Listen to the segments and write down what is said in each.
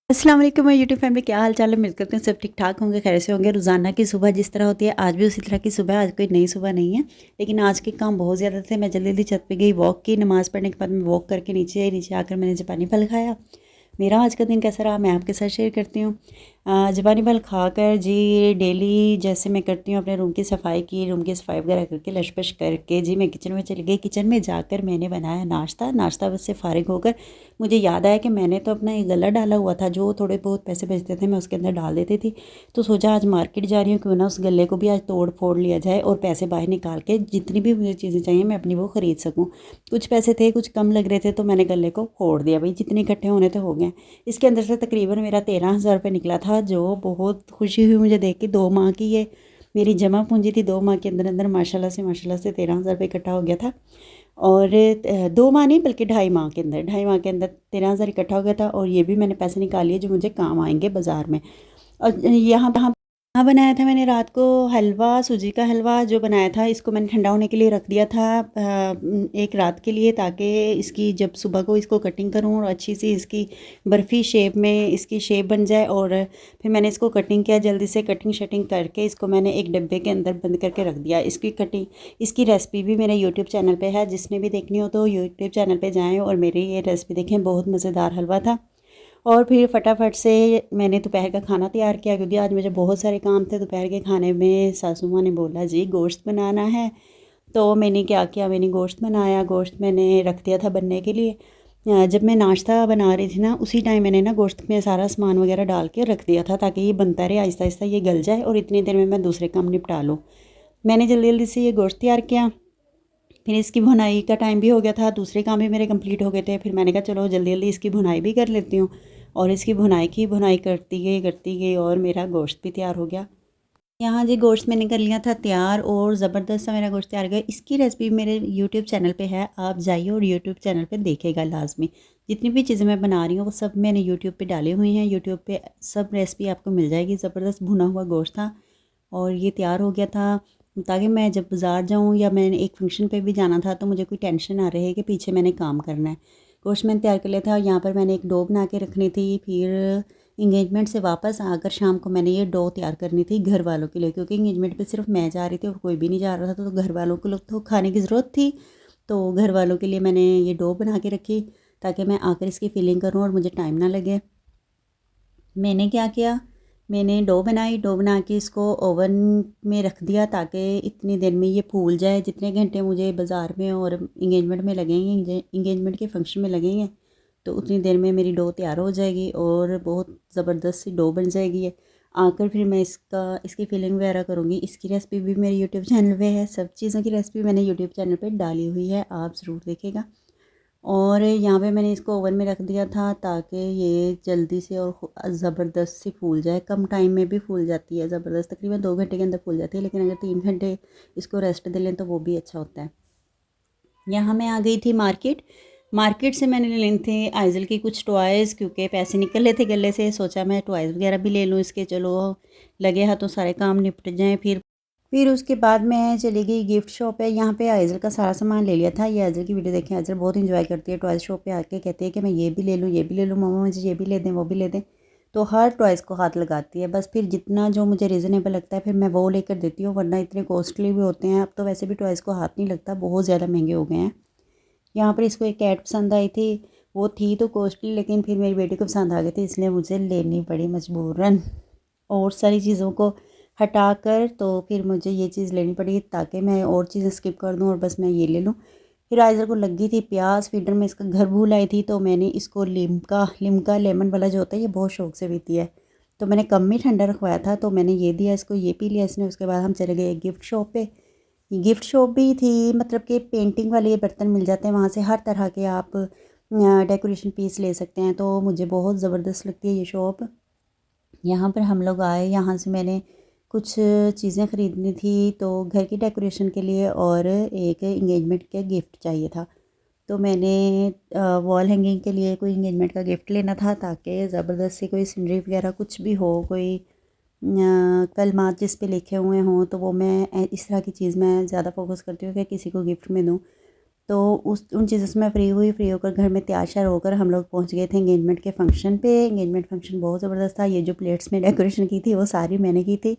अस्सलाम वालेकुम YouTube family, क्या हाल चाल है। उम्मीद करते हैं सब ठीक ठाक होंगे, खैर से होंगे। रोज़ाना की सुबह जिस तरह होती है आज भी उसी तरह की सुबह। आज कोई नई सुबह नहीं है, लेकिन आज के काम बहुत ज़्यादा थे। मैं जल्दी जल्दी छत पे गई, वॉक की, नमाज़ पढ़ने के बाद मैं वॉक करके नीचे आई। नीचे आकर मैंने जापानी फल खाया। मेरा आज का दिन कैसा रहा मैं आपके साथ शेयर करती हूँ। जापानी फल खाकर जी डेली जैसे मैं करती हूँ अपने रूम की सफाई की, रूम की सफाई वगैरह करके लश पश करके जी मैं किचन में चली गई। किचन में जाकर मैंने बनाया नाश्ता बस से फ़ारिग होकर मुझे याद आया कि मैंने तो अपना एक गला डाला हुआ था, जो थोड़े बहुत पैसे बचते थे मैं उसके अंदर डाल देती थी। तो सोचा आज मार्केट जा रही हूँ, क्यों ना उस गले को भी आज तोड़ फोड़ लिया जाए और पैसे बाहर निकाल के जितनी भी मुझे चीज़ें चाहिए मैं अपनी वो ख़रीद सकूँ। कुछ पैसे थे, कुछ कम लग रहे थे, तो मैंने गले को फोड़ दिया। भाई जितने इकट्ठे होने तो हो गए। इसके अंदर से तकरीबन मेरा 13,000 रुपये निकला था, जो बहुत खुशी हुई मुझे देख के। 2 माह की ये मेरी जमा पूंजी थी। 2 माह के अंदर अंदर माशाल्लाह से 13,000 रुपये इकट्ठा हो गया था। और 2 माह नहीं बल्कि 2.5 माह के अंदर 13,000 इकट्ठा हो गया था। और ये भी मैंने पैसे निकाल लिए जो मुझे काम आएंगे बाज़ार में। और यहाँ बनाया था मैंने रात को हलवा, सूजी का हलवा जो बनाया था, इसको मैंने ठंडा होने के लिए रख दिया था एक रात के लिए, ताकि इसकी जब सुबह को इसको कटिंग करूँ और अच्छी सी इसकी बर्फ़ी शेप में इसकी शेप बन जाए। और फिर मैंने इसको कटिंग किया, जल्दी से कटिंग शटिंग करके इसको मैंने एक डब्बे के अंदर बंद करके रख दिया। इसकी रेसिपी भी मेरे यूट्यूब चैनल पे है, जिसने भी देखनी हो तो यूट्यूब चैनल पे जाएँ और मेरी ये रेसिपी देखें। बहुत मज़ेदार हलवा था। और फिर फटाफट से मैंने दोपहर का खाना तैयार किया, क्योंकि आज मुझे बहुत सारे काम थे। दोपहर के खाने में सासू माँ ने बोला जी गोश्त बनाना है, तो मैंने क्या किया, मैंने गोश्त बनाया। गोश्त मैंने रख दिया था बनने के लिए। जब मैं नाश्ता बना रही थी ना, उसी टाइम मैंने ना गोश्त में सारा सामान वगैरह डाल के रख दिया था, ताकि ये बनता रहे, आहिस्ता आहिस्ता ये गल जाए और इतनी देर में मैं दूसरे काम निपटा लूँ। मैंने जल्दी जल्दी से ये गोश्त तैयार किया। फिर इसकी भुनाई का टाइम भी हो गया था, दूसरे काम भी मेरे कंप्लीट हो गए थे। फिर मैंने कहा चलो जल्दी जल्दी इसकी भुनाई भी कर लेती हूँ। और इसकी भुनाई करती गई और मेरा गोश्त भी तैयार हो गया। यहाँ जी गोश्त मैंने कर लिया था तैयार, और ज़बरदस्त सा मेरा गोश्त तैयार हो गया। इसकी रेसिपी मेरे यूट्यूब चैनल पे है, आप जाइए और यूट्यूब चैनल पे देखेगा लाजमी। जितनी भी चीज़ें मैं बना रही हूँ वो सब मैंने यूट्यूब पे डाली हुई हैं। यूट्यूब पे सब रेसिपी आपको मिल जाएगी। ज़बरदस्त भुना हुआ गोश्त था और ये तैयार हो गया था, ताकि मैं जब बाज़ार जाऊँ या मैंने एक फंक्शन पे भी जाना था तो मुझे कोई टेंशन ना रहे कि पीछे मैंने काम करना है। गोश्त मैंने तैयार कर लिया था। यहाँ पर मैंने एक डो बना के रखनी थी। फिर इंगेजमेंट से वापस आकर शाम को मैंने ये डो तैयार करनी थी घर वालों के लिए, क्योंकि इंगेजमेंट पे सिर्फ मैं जा रही थी और कोई भी नहीं जा रहा था। तो घर वालों को लोग तो खाने की ज़रूरत थी, तो घर वालों के लिए मैंने ये डो बना के रखी, ताकि मैं आकर इसकी फिलिंग करूँ और मुझे टाइम ना लगे। मैंने क्या किया, मैंने डो बना के इसको ओवन में रख दिया, ताकि इतनी देर में ये फूल जाए। जितने घंटे मुझे बाज़ार में और इंगेजमेंट में लगेंगे, इंगेजमेंट के फंक्शन में लगेंगे, तो उतनी देर में मेरी डो तैयार हो जाएगी और बहुत ज़बरदस्त सी डो बन जाएगी ये। आकर फिर मैं इसकी फिलिंग वगैरह करूँगी। इसकी रेसिपी भी मेरे यूट्यूब चैनल पे है। सब चीज़ों की रेसिपी मैंने यूट्यूब चैनल पे डाली हुई है, आप ज़रूर देखिएगा। और यहाँ पे मैंने इसको ओवन में रख दिया था, ताकि ये जल्दी से और ज़बरदस्त सी फूल जाए। कम टाइम में भी फूल जाती है ज़बरदस्त, तकरीबन 2 घंटे के अंदर फूल जाती है, लेकिन अगर 3 घंटे इसको रेस्ट दे लें तो वो भी अच्छा होता है। यहाँ मैं आ गई थी मार्केट। मार्केट से मैंने लेने थे आइज़ल की कुछ टॉयज़, क्योंकि पैसे निकल रहे थे गले से। सोचा मैं टॉयज़ वगैरह भी ले लूँ इसके, चलो लगे हाथों सारे काम निपट जाएँ। फिर उसके बाद मैं चली गई गिफ्ट शॉप है। यहाँ पे आइज़ल का सारा सामान ले लिया था। ये आइज़ल की वीडियो देखें, आइज़ल बहुत इंजॉय करती है। टॉयज़ शॉप पे आके कहती है कि मैं ये भी ले लूँ, ये भी ले लूँ, मम्मा मुझे ये भी ले दें, वो भी ले दें। तो हर टॉयज़ को हाथ लगाती है। बस फिर जितना जो मुझे रीज़नेबल लगता है फिर मैं वो लेकर देती हूँ, वरना इतने कॉस्टली भी होते हैं। अब तो वैसे भी टॉयज़ को हाथ नहीं लगता, बहुत ज़्यादा महंगे हो गए हैं। यहाँ पर इसको एक कैट पसंद आई थी, वो थी तो कॉस्टली, लेकिन फिर मेरी बेटी को पसंद आ गई थी, इसलिए मुझे लेनी पड़ी मजबूरन। और सारी चीज़ों को हटाकर तो फिर मुझे ये चीज़ लेनी पड़ी, ताकि मैं और चीज़ें स्किप कर दूँ और बस मैं ये ले लूँ। फिर आइज़र को लगी थी प्यास, फीडर में इसका घर भूल आई थी, तो मैंने इसको लिमका लेमन वाला जो होता है ये बहुत शौक से पीती है, तो मैंने कम ही ठंडा रखवाया था, तो मैंने ये दिया इसको, ये पी लिया इसने। उसके बाद हम चले गए गिफ्ट शॉप पे। गिफ्ट शॉप भी थी, मतलब कि पेंटिंग वाले बर्तन मिल जाते हैं वहाँ से, हर तरह के आप डेकोरेशन पीस ले सकते हैं। तो मुझे बहुत ज़बरदस्त लगती है ये शॉप। यहाँ पर हम लोग आए, यहाँ से मैंने कुछ चीज़ें ख़रीदनी थी, तो घर की डेकोरेशन के लिए और एक इंगेजमेंट के गिफ्ट चाहिए था। तो मैंने वॉल हैंगिंग के लिए कोई इंगेजमेंट का गिफ्ट लेना था, ताकि ज़बरदस्त सी कोई सीनरी वगैरह कुछ भी हो, कोई कलमात जिस पे लिखे हुए हों, तो वो मैं इस तरह की चीज़ मैं ज़्यादा फोकस करती हूँ कि किसी को गिफ्ट में दूँ। तो उस उन चीज़ों से मैं फ्री होकर घर में तैयार श्यार होकर हम लोग पहुंच गए थे एंगेजमेंट के फंक्शन पे। एंगेजमेंट फंक्शन बहुत ज़बरदस्त था। ये जो प्लेट्स में डेकोरेशन की थी वो सारी मैंने की थी,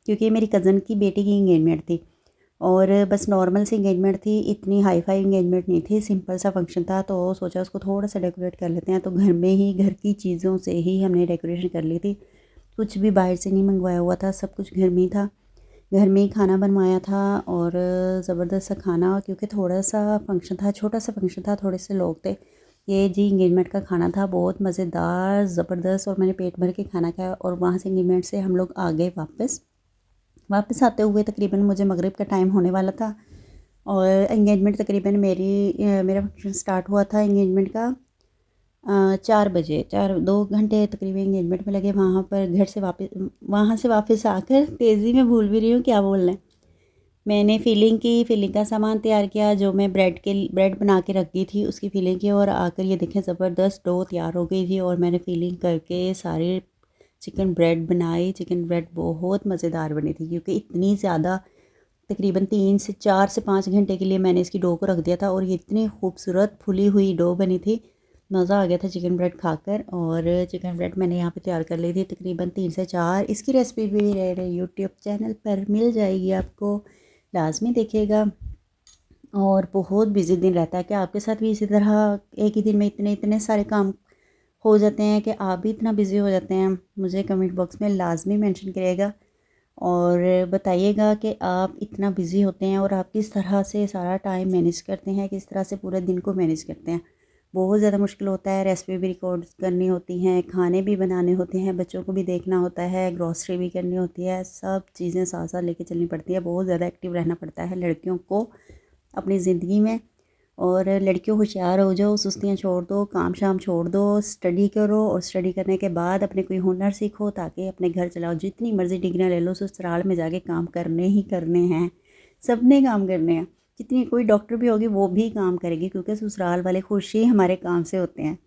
क्योंकि ये मेरी कज़न की बेटी की एंगेजमेंट थी। और बस नॉर्मल सी एंगेजमेंट थी, इतनी हाई फाई एंगेजमेंट नहीं थी, सिंपल सा फंक्शन था। तो सोचा उसको थोड़ा सा डेकोरेट कर लेते हैं, तो घर में ही घर की चीज़ों से ही हमने डेकोरेशन कर ली थी। कुछ भी बाहर से नहीं मंगवाया हुआ था, सब कुछ घर में ही था। घर में ही खाना बनवाया था और ज़बरदस्त सा खाना, क्योंकि थोड़ा सा फंक्शन था, छोटा सा फंक्शन था, थोड़े से लोग थे। ये जी एंगेजमेंट का खाना था, बहुत मज़ेदार ज़बरदस्त, और मैंने पेट भर के खाना खाया। और वहाँ से एंगेजमेंट से हम लोग आ गए वापस आते हुए तकरीबन मुझे मगरिब का टाइम होने वाला था। और एंगेजमेंट तकरीबन मेरा फंक्शन स्टार्ट हुआ था एंगेजमेंट का 4 बजे। 2 घंटे तकरीबन एंगेजमेंट में लगे। वहाँ से वापस आकर तेज़ी में भूल भी रही हूँ क्या बोलना है। मैंने फ़िलिंग का सामान तैयार किया, जो मैं ब्रेड बना के रख दी थी उसकी फ़िलिंग की। और आकर ये देखें ज़बरदस्त डो तैयार हो गई थी, और मैंने फ़िलिंग करके सारे चिकन ब्रेड बनाई। चिकन ब्रेड बहुत मज़ेदार बनी थी, क्योंकि इतनी ज़्यादा तकरीबन 3 से 4 से 5 घंटे के लिए मैंने इसकी डो को रख दिया था, और ये इतनी खूबसूरत फुली हुई डो बनी थी। मज़ा आ गया था चिकन ब्रेड खाकर। और चिकन ब्रेड मैंने यहाँ पे तैयार कर ली थी तकरीबन 3 से 4। इसकी रेसिपी भी मेरे यूट्यूब चैनल पर मिल जाएगी आपको, लाजमी देखिएगा। और बहुत बिजी दिन रहता है, कि आपके साथ भी इसी तरह एक ही दिन में इतने इतने सारे काम हो जाते हैं, कि आप भी इतना बिज़ी हो जाते हैं? मुझे कमेंट बॉक्स में लाजमी मेंशन करिएगा और बताइएगा कि आप इतना बिज़ी होते हैं और आप किस तरह से सारा टाइम मैनेज करते हैं, किस तरह से पूरे दिन को मैनेज करते हैं। बहुत ज़्यादा मुश्किल होता है, रेसिपी भी रिकॉर्ड करनी होती हैं, खाने भी बनाने होते हैं, बच्चों को भी देखना होता है, ग्रॉसरी भी करनी होती है, सब चीज़ें साथ साथ लेके चलनी पड़ती है। बहुत ज़्यादा एक्टिव रहना पड़ता है लड़कियों को अपनी ज़िंदगी में। और लड़कियों होशियार हो जाओ, सुस्तियाँ छोड़ दो, काम शाम छोड़ दो, स्टडी करो, और स्टडी करने के बाद अपने कोई हुनर सीखो, ताकि अपने घर चलाओ। जितनी मर्ज़ी डिग्रियाँ ले लो, ससुराल में जाके काम करने ही करने हैं, सब ने काम करने हैं। जितनी कोई डॉक्टर भी होगी वो भी काम करेगी, क्योंकि ससुराल वाले खुश ही हमारे काम से होते हैं।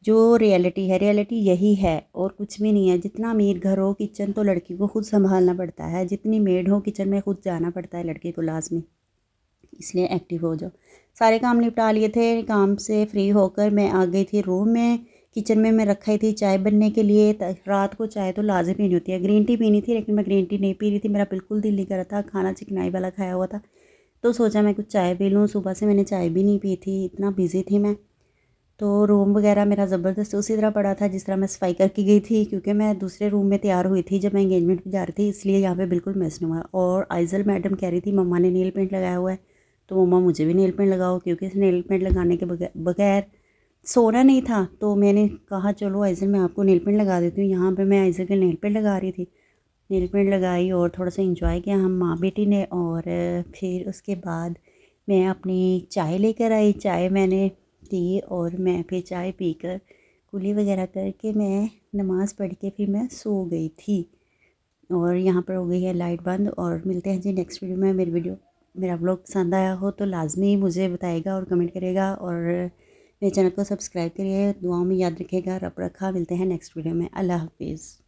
जो रियलिटी है, रियलिटी यही है और कुछ भी नहीं है। जितना अमीर घर हो, किचन तो लड़की को खुद संभालना पड़ता है, जितनी मेड हो किचन में खुद जाना पड़ता है लड़की को लाजमी। इसलिए एक्टिव हो जाओ। सारे काम निपटा लिए थे, काम से फ्री होकर मैं आ गई थी रूम में। किचन में मैं रखी थी चाय बनने के लिए। रात को चाय तो लाजमी पीनी होती है, ग्रीन टी पीनी थी, लेकिन मैं ग्रीन टी नहीं पी रही थी, मेरा बिल्कुल दिल नहीं कर रहा था, खाना चिकनाई वाला खाया हुआ था। तो सोचा मैं कुछ चाय पी लूँ, सुबह से मैंने चाय भी नहीं पी थी, इतना बिज़ी थी मैं। तो रूम वगैरह मेरा ज़बरदस्त उसी तरह पड़ा था जिस तरह मैं सफाई करके गई थी, क्योंकि मैं दूसरे रूम में तैयार हुई थी जब मैं एंगेजमेंट में जा रही थी, इसलिए यहाँ पे बिल्कुल मैस नहीं हुआ। और आइज़ल मैडम कह रही थी मम्मा ने नेल पेंट लगाया हुआ है, तो मम्मा मुझे भी नेल पेंट लगाओ, क्योंकि इस नेल पेंट लगाने के बगैर सोना नहीं था। तो मैंने कहा चलो आइज़ल मैं आपको नेल पेंट लगा देती हूँ। यहाँ पर मैं आइज़ल के नेल पेंट लगा रही थी, नेल पेंट लगाई और थोड़ा सा इंजॉय किया हम माँ बेटी ने। और फिर उसके बाद मैं अपनी चाय लेकर आई, चाय मैंने पी, और मैं फिर चाय पीकर कुली वगैरह करके मैं नमाज़ पढ़ के फिर मैं सो गई थी। और यहाँ पर हो गई है लाइट बंद। और मिलते हैं जी नेक्स्ट वीडियो में। मेरा व्लॉग पसंद आया हो तो लाजमी मुझे बताइएगा और कमेंट करिएगा, और मेरे चैनल को सब्सक्राइब करिए, दुआओं में याद रखिएगा। रब रखा। मिलते हैं नेक्स्ट वीडियो में। अल्लाह हाफिज़।